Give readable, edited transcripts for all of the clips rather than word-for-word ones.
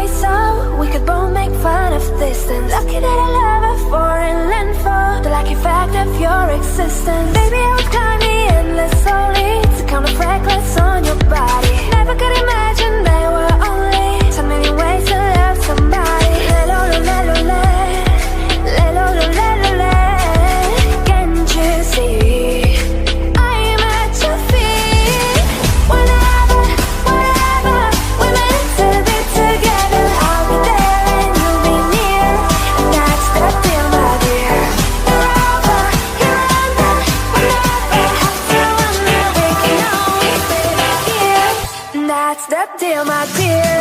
way so we could both make fun of distance. Lucky that I love a foreign landfall, the lucky fact of your existence. Baby, I would climb the endless slowly to count the freckles on your body. Never could imagine there were only so many ways to love somebody. Can't you see? I'm at your feet. Whenever, wherever we're meant to be together, I'll be there and you'll be near. And that's the deal, my dear. You're over, you're under, whenever have to wonder, we can always be here. And that's the deal, my dear.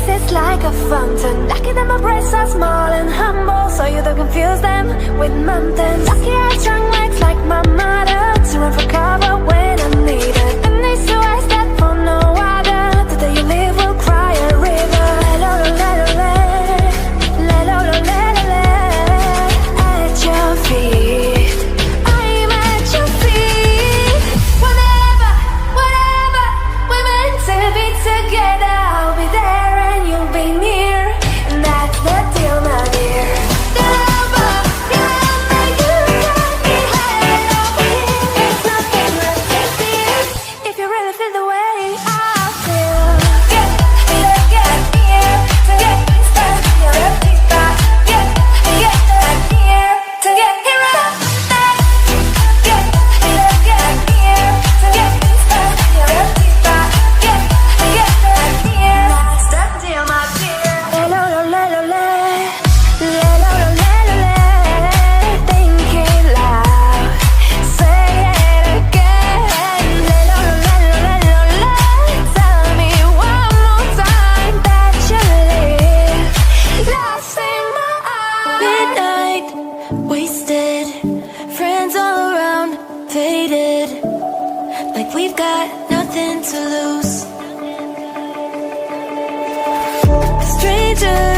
It's like a fountain. Lucky that my breasts are small and humble, so you don't confuse them with mountains. Lucky I have strong legs like my mother to run for cover when I need it. And these two eyes that for no other, the day you leave will cry a river. At your feet, I'm at your feet. Whenever, whatever, we're meant to be together, I'll be there and you'll be near. And that's the deal, my dear. Lover, remember you got me head over heels. There's nothing left to fear if you really feel the way I feel. Get here to get stuck. Get here to get here up. Get here to get stuck. Get here. That's the deal, my dear. Think it loud. Say it again. Tell me one more time that you live. Lost in my eyes. Midnight, wasted. Friends all around, faded. Like we've got nothing to lose. Strangers